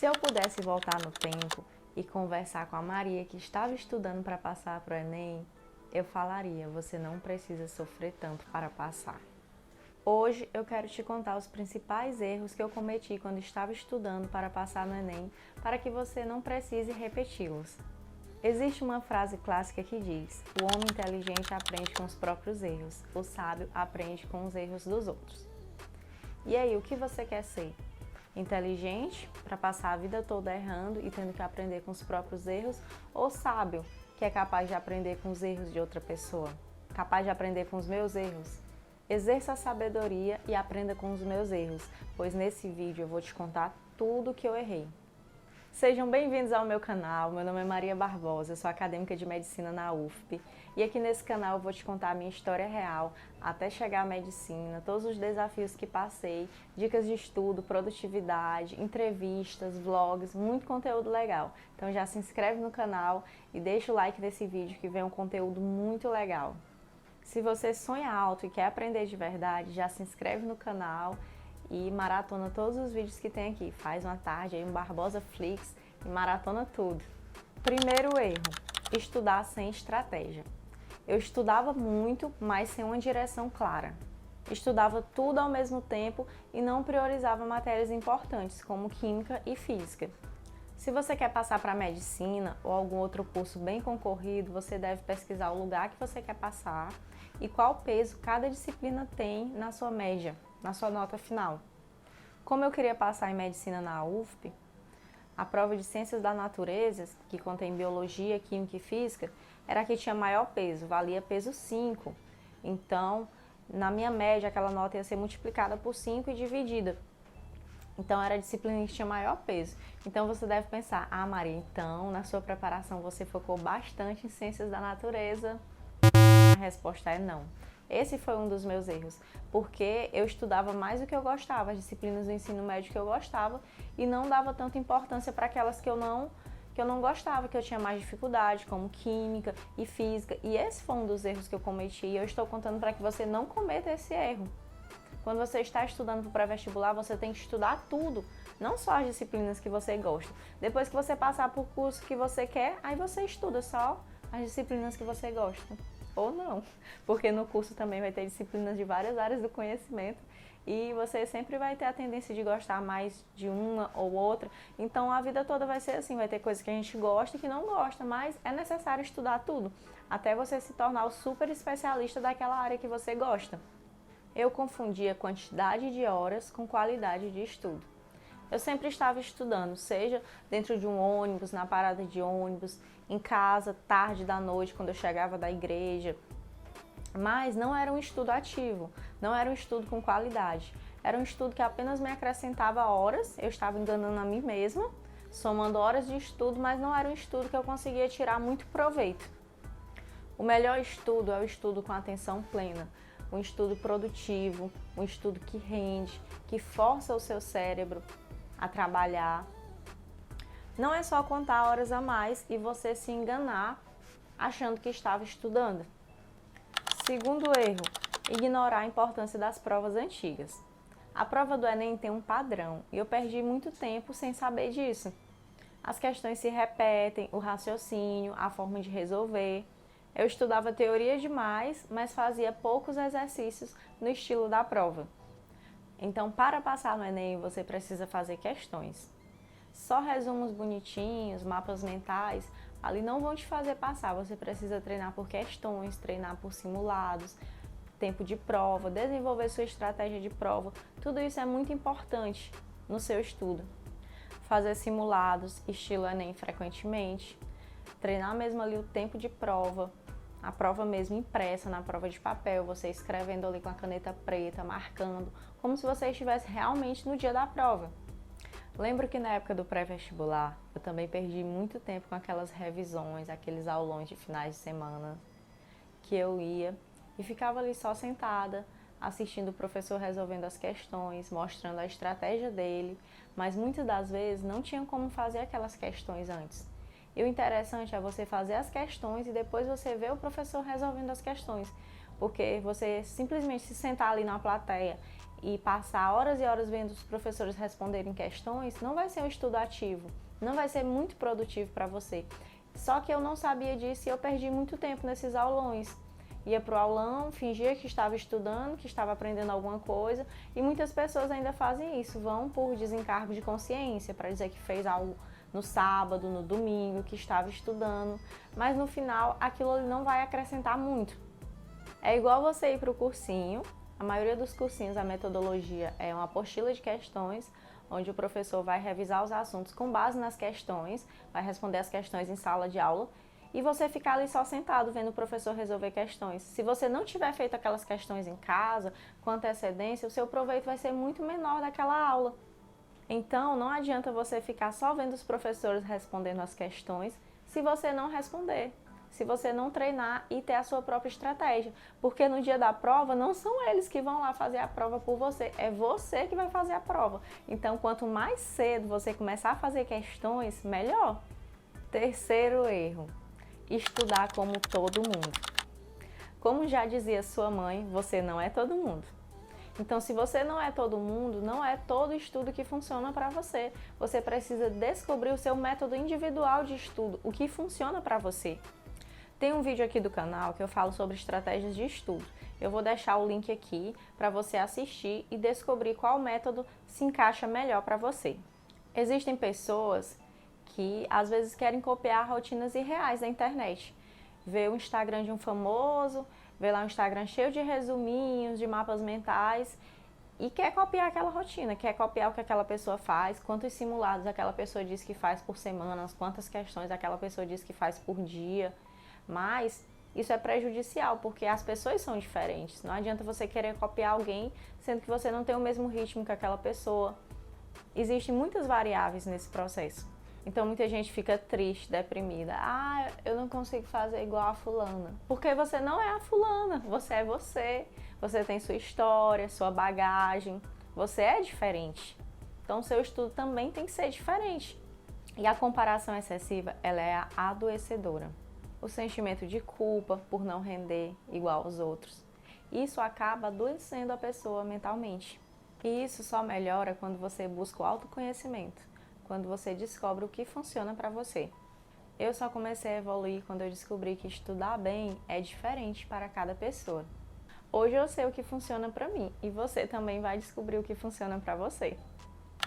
Se eu pudesse voltar no tempo e conversar com a Maria que estava estudando para passar para o Enem, eu falaria: você não precisa sofrer tanto para passar. Hoje eu quero te contar os principais erros que eu cometi quando estava estudando para passar no Enem, para que você não precise repeti-los. Existe uma frase clássica que diz: o homem inteligente aprende com os próprios erros, o sábio aprende com os erros dos outros. E aí, o que você quer ser? Inteligente, para passar a vida toda errando e tendo que aprender com os próprios erros, ou sábio, que é capaz de aprender com os erros de outra pessoa? Capaz de aprender com os meus erros? Exerça a sabedoria e aprenda com os meus erros, pois nesse vídeo eu vou te contar tudo que eu errei. Sejam bem-vindos ao meu canal, meu nome é Maria Barbosa, eu sou acadêmica de medicina na UFP e aqui nesse canal eu vou te contar a minha história real até chegar à medicina, todos os desafios que passei, dicas de estudo, produtividade, entrevistas, vlogs, muito conteúdo legal. Então já se inscreve no canal e deixa o like nesse vídeo que vem um conteúdo muito legal. Se você sonha alto e quer aprender de verdade, já se inscreve no canal e maratona todos os vídeos que tem aqui. Faz uma tarde aí, um Barbosa Flix e maratona tudo. Primeiro erro, estudar sem estratégia. Eu estudava muito, mas sem uma direção clara. Estudava tudo ao mesmo tempo e não priorizava matérias importantes, como química e física. Se você quer passar para medicina ou algum outro curso bem concorrido, você deve pesquisar o lugar que você quer passar e qual peso cada disciplina tem na sua média, na sua nota final. Como eu queria passar em medicina na UFP, a prova de ciências da natureza, que contém biologia, química e física, era a que tinha maior peso, valia peso 5. Então, na minha média, aquela nota ia ser multiplicada por 5 e dividida. Então, era a disciplina que tinha maior peso. Então, você deve pensar: ah, Maria, então, na sua preparação você focou bastante em ciências da natureza? A resposta é não. Esse foi um dos meus erros, porque eu estudava mais do que eu gostava, as disciplinas do ensino médio que eu gostava, e não dava tanta importância para aquelas que eu não gostava, que eu tinha mais dificuldade, como química e física. E esse foi um dos erros que eu cometi, e eu estou contando para que você não cometa esse erro. Quando você está estudando para o pré-vestibular, você tem que estudar tudo, não só as disciplinas que você gosta. Depois que você passar por curso que você quer, aí você estuda só as disciplinas que você gosta. Ou não, porque no curso também vai ter disciplinas de várias áreas do conhecimento e você sempre vai ter a tendência de gostar mais de uma ou outra. Então a vida toda vai ser assim, vai ter coisas que a gente gosta e que não gosta, mas é necessário estudar tudo, até você se tornar o super especialista daquela área que você gosta. Eu confundia quantidade de horas com qualidade de estudo. Eu sempre estava estudando, seja dentro de um ônibus, na parada de ônibus, em casa, tarde da noite, quando eu chegava da igreja. Mas não era um estudo ativo, não era um estudo com qualidade. Era um estudo que apenas me acrescentava horas, eu estava enganando a mim mesma, somando horas de estudo, mas não era um estudo que eu conseguia tirar muito proveito. O melhor estudo é o estudo com atenção plena, um estudo produtivo, um estudo que rende, que força o seu cérebro a trabalhar. Não é só contar horas a mais e você se enganar achando que estava estudando. Segundo erro, ignorar a importância das provas antigas. A prova do Enem tem um padrão e eu perdi muito tempo sem saber disso. As questões se repetem, o raciocínio, a forma de resolver. Eu estudava teoria demais, mas fazia poucos exercícios no estilo da prova. Então, para passar no Enem, você precisa fazer questões. Só resumos bonitinhos, mapas mentais, ali não vão te fazer passar. Você precisa treinar por questões, treinar por simulados, tempo de prova, desenvolver sua estratégia de prova. Tudo isso é muito importante no seu estudo. Fazer simulados, estilo Enem frequentemente. Treinar mesmo ali o tempo de prova. A prova mesmo impressa na prova de papel, você escrevendo ali com a caneta preta, marcando, como se você estivesse realmente no dia da prova. Lembro que na época do pré-vestibular, eu também perdi muito tempo com aquelas revisões, aqueles aulões de finais de semana, que eu ia e ficava ali só sentada, assistindo o professor resolvendo as questões, mostrando a estratégia dele, mas muitas das vezes não tinha como fazer aquelas questões antes. E o interessante é você fazer as questões e depois você ver o professor resolvendo as questões. Porque você simplesmente se sentar ali na plateia e passar horas e horas vendo os professores responderem questões, não vai ser um estudo ativo, não vai ser muito produtivo para você. Só que eu não sabia disso e eu perdi muito tempo nesses aulões. Ia para o aulão, fingia que estava estudando, que estava aprendendo alguma coisa, e muitas pessoas ainda fazem isso, vão por desencargo de consciência, para dizer que fez algo no sábado, no domingo, que estava estudando, mas no final aquilo ali não vai acrescentar muito. É igual você ir para o cursinho, a maioria dos cursinhos, a metodologia é uma apostila de questões, onde o professor vai revisar os assuntos com base nas questões, vai responder as questões em sala de aula, e você ficar ali só sentado vendo o professor resolver questões. Se você não tiver feito aquelas questões em casa, com antecedência, o seu proveito vai ser muito menor daquela aula. Então, não adianta você ficar só vendo os professores respondendo as questões se você não responder, se você não treinar e ter a sua própria estratégia. Porque no dia da prova, não são eles que vão lá fazer a prova por você, é você que vai fazer a prova. Então, quanto mais cedo você começar a fazer questões, melhor. Terceiro erro: estudar como todo mundo. Como já dizia sua mãe, você não é todo mundo. Então, se você não é todo mundo, não é todo estudo que funciona para você. Você precisa descobrir o seu método individual de estudo, o que funciona para você. Tem um vídeo aqui do canal que eu falo sobre estratégias de estudo. Eu vou deixar o link aqui para você assistir e descobrir qual método se encaixa melhor para você. Existem pessoas que às vezes querem copiar rotinas irreais da internet. Vê o Instagram de um famoso, vê lá um Instagram cheio de resuminhos, de mapas mentais e quer copiar aquela rotina, quer copiar o que aquela pessoa faz, quantos simulados aquela pessoa diz que faz por semana, quantas questões aquela pessoa diz que faz por dia. Mas isso é prejudicial, porque as pessoas são diferentes. Não adianta você querer copiar alguém, sendo que você não tem o mesmo ritmo que aquela pessoa. Existem muitas variáveis nesse processo. Então muita gente fica triste, deprimida. Ah, eu não consigo fazer igual a fulana. Porque você não é a fulana, você é você. Você tem sua história, sua bagagem. Você é diferente. Então o seu estudo também tem que ser diferente. E a comparação excessiva, ela é adoecedora. O sentimento de culpa por não render igual aos outros. Isso acaba adoecendo a pessoa mentalmente. E isso só melhora quando você busca o autoconhecimento, quando você descobre o que funciona para você. Eu só comecei a evoluir quando eu descobri que estudar bem é diferente para cada pessoa. Hoje eu sei o que funciona para mim e você também vai descobrir o que funciona para você.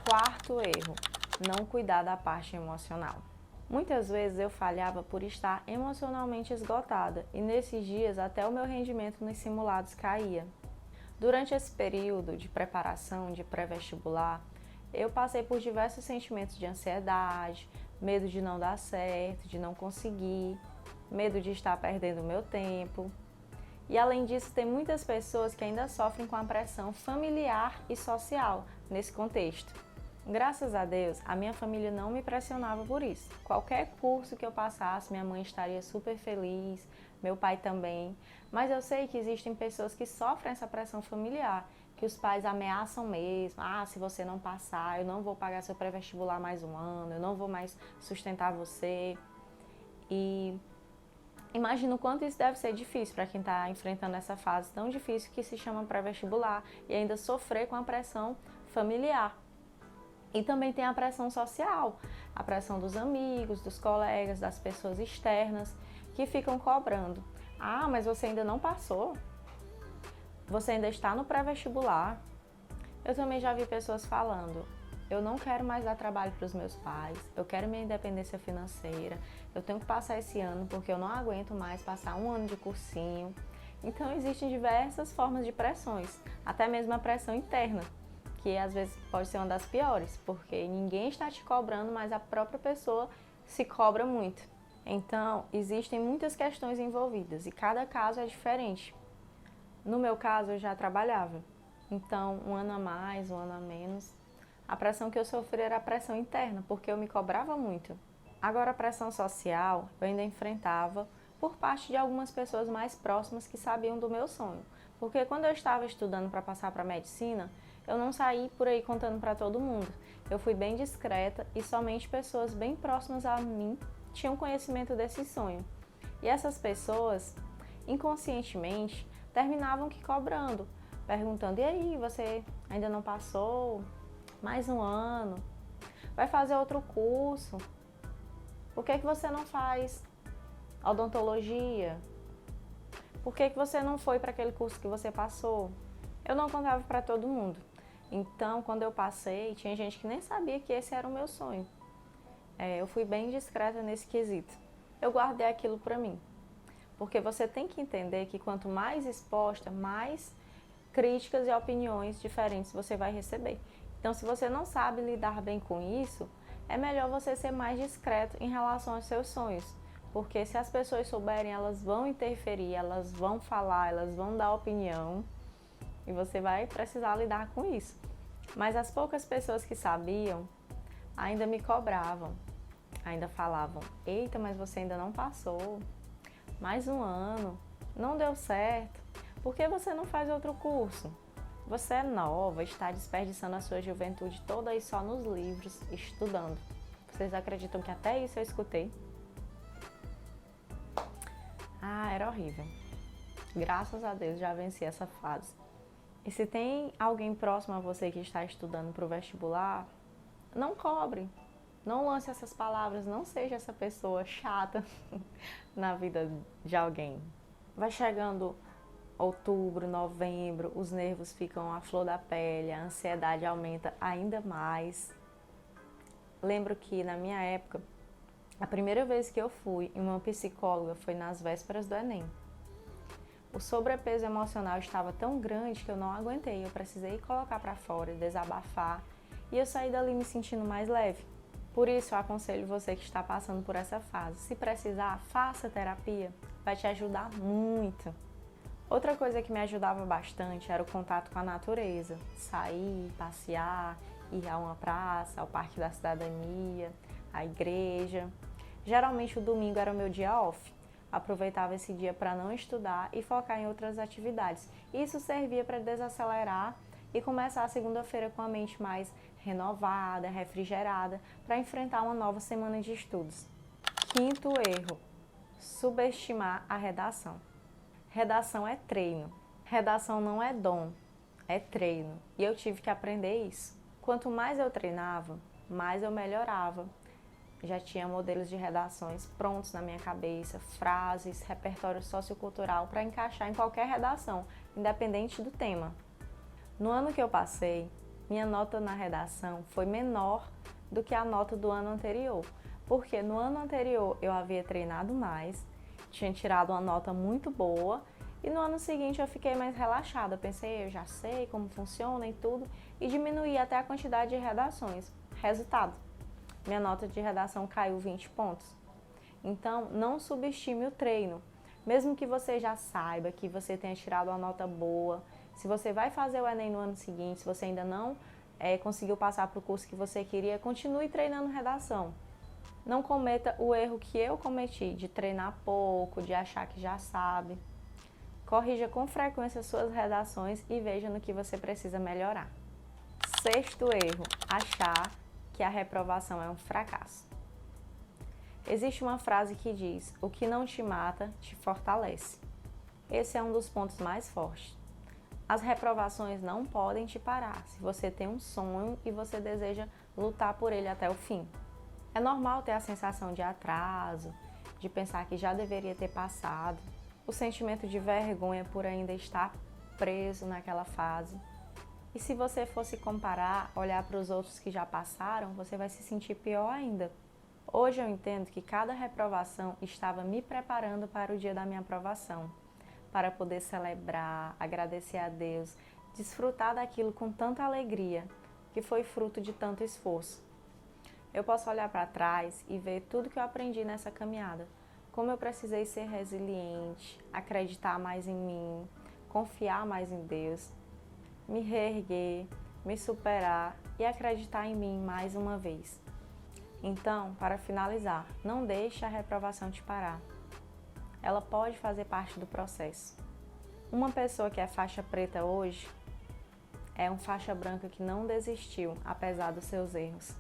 Quarto erro: não cuidar da parte emocional. Muitas vezes eu falhava por estar emocionalmente esgotada e nesses dias até o meu rendimento nos simulados caía. Durante esse período de preparação de pré-vestibular, eu passei por diversos sentimentos de ansiedade, medo de não dar certo, de não conseguir, medo de estar perdendo o meu tempo. E além disso, tem muitas pessoas que ainda sofrem com a pressão familiar e social nesse contexto. Graças a Deus, a minha família não me pressionava por isso. Qualquer curso que eu passasse, minha mãe estaria super feliz, meu pai também. Mas eu sei que existem pessoas que sofrem essa pressão familiar, que os pais ameaçam mesmo. Ah, se você não passar, eu não vou pagar seu pré-vestibular mais um ano, eu não vou mais sustentar você. E imagina o quanto isso deve ser difícil para quem está enfrentando essa fase tão difícil que se chama pré-vestibular e ainda sofrer com a pressão familiar. E também tem a pressão social, a pressão dos amigos, dos colegas, das pessoas externas que ficam cobrando. Ah, mas você ainda não passou? Você ainda está no pré-vestibular? Eu também já vi pessoas falando: eu não quero mais dar trabalho para os meus pais, eu quero minha independência financeira, eu tenho que passar esse ano porque eu não aguento mais passar um ano de cursinho. Então existem diversas formas de pressões, até mesmo a pressão interna, que às vezes pode ser uma das piores, porque ninguém está te cobrando, mas a própria pessoa se cobra muito. Então, existem muitas questões envolvidas e cada caso é diferente. No meu caso, eu já trabalhava, então um ano a mais, um ano a menos. A pressão que eu sofri era a pressão interna, porque eu me cobrava muito. Agora, a pressão social eu ainda enfrentava por parte de algumas pessoas mais próximas que sabiam do meu sonho. Porque quando eu estava estudando para passar para medicina, eu não saí por aí contando para todo mundo. Eu fui bem discreta e somente pessoas bem próximas a mim tinham conhecimento desse sonho. E essas pessoas, inconscientemente, terminavam que cobrando. perguntando: e aí, você ainda não passou? Mais um ano? Vai fazer outro curso? Por que você não faz odontologia? Por que você não foi para aquele curso que você passou? Eu não contava para todo mundo. Então, quando eu passei, tinha gente que nem sabia que esse era o meu sonho. Eu fui bem discreta nesse quesito. Eu guardei aquilo para mim. Porque você tem que entender que quanto mais exposta, mais críticas e opiniões diferentes você vai receber. Então, se você não sabe lidar bem com isso, é melhor você ser mais discreto em relação aos seus sonhos. Porque se as pessoas souberem, elas vão interferir, elas vão falar, elas vão dar opinião e você vai precisar lidar com isso. Mas as poucas pessoas que sabiam ainda me cobravam, ainda falavam: eita, mas você ainda não passou, mais um ano, não deu certo, por que você não faz outro curso? Você é nova, está desperdiçando a sua juventude toda aí só nos livros, estudando. Vocês acreditam que até isso eu escutei? Era horrível. Graças a Deus já venci essa fase. E se tem alguém próximo a você que está estudando para o vestibular, não cobre, não lance essas palavras, não seja essa pessoa chata na vida de alguém. Vai chegando outubro, novembro, os nervos ficam à flor da pele, a ansiedade aumenta ainda mais. Lembro que na minha época, a primeira vez que eu fui em uma psicóloga foi nas vésperas do Enem. O sobrepeso emocional estava tão grande que eu não aguentei, eu precisei colocar para fora, desabafar, e eu saí dali me sentindo mais leve. Por isso eu aconselho você que está passando por essa fase, se precisar, faça terapia, vai te ajudar muito. Outra coisa que me ajudava bastante era o contato com a natureza, sair, passear, ir a uma praça, ao Parque da Cidadania, à igreja. Geralmente o domingo era o meu dia off. Aproveitava esse dia para não estudar e focar em outras atividades. Isso servia para desacelerar e começar a segunda-feira com a mente mais renovada, refrigerada, para enfrentar uma nova semana de estudos. Quinto erro: subestimar a redação. Redação é treino. Redação não é dom, é treino. E eu tive que aprender isso. Quanto mais eu treinava, mais eu melhorava. Já tinha modelos de redações prontos na minha cabeça, frases, repertório sociocultural para encaixar em qualquer redação, independente do tema. No ano que eu passei, minha nota na redação foi menor do que a nota do ano anterior, porque no ano anterior eu havia treinado mais, tinha tirado uma nota muito boa e no ano seguinte eu fiquei mais relaxada. Pensei, eu já sei como funciona e tudo, e diminuí até a quantidade de redações. Resultado: minha nota de redação caiu 20 pontos. Então, não subestime o treino. Mesmo que você já saiba, que você tenha tirado uma nota boa, se você vai fazer o Enem no ano seguinte, se você ainda não conseguiu passar para o curso que você queria, continue treinando redação. Não cometa o erro que eu cometi, de treinar pouco, de achar que já sabe. Corrija com frequência suas redações e veja no que você precisa melhorar. Sexto erro: achar que a reprovação é um fracasso. Existe uma frase que diz: o que não te mata, te fortalece. Esse é um dos pontos mais fortes. As reprovações não podem te parar se você tem um sonho e você deseja lutar por ele até o fim. É normal ter a sensação de atraso, de pensar que já deveria ter passado, o sentimento de vergonha por ainda estar preso naquela fase. E se você fosse comparar, olhar para os outros que já passaram, você vai se sentir pior ainda. Hoje eu entendo que cada reprovação estava me preparando para o dia da minha aprovação, para poder celebrar, agradecer a Deus, desfrutar daquilo com tanta alegria, que foi fruto de tanto esforço. Eu posso olhar para trás e ver tudo que eu aprendi nessa caminhada, como eu precisei ser resiliente, acreditar mais em mim, confiar mais em Deus, me reerguer, me superar e acreditar em mim mais uma vez. Então, para finalizar, não deixe a reprovação te parar. Ela pode fazer parte do processo. Uma pessoa que é faixa preta hoje é um faixa branca que não desistiu, apesar dos seus erros.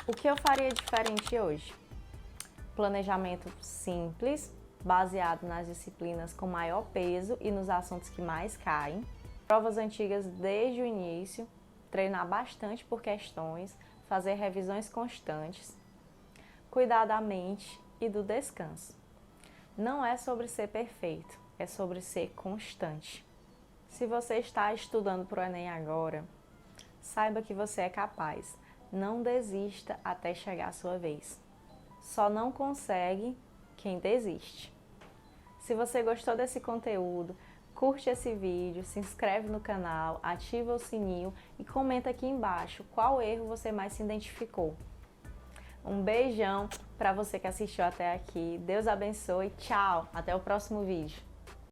O que eu faria diferente hoje? Planejamento simples, baseado nas disciplinas com maior peso e nos assuntos que mais caem. provas antigas desde o início, treinar bastante por questões, fazer revisões constantes, cuidar da mente e do descanso. Não é sobre ser perfeito, é sobre ser constante. Se você está estudando para o Enem agora, saiba que você é capaz. Não desista até chegar a sua vez. Só não consegue quem desiste. Se você gostou desse conteúdo, curte esse vídeo, se inscreve no canal, ativa o sininho e comenta aqui embaixo qual erro você mais se identificou. Um beijão para você que assistiu até aqui. Deus abençoe. Tchau. Até o próximo vídeo.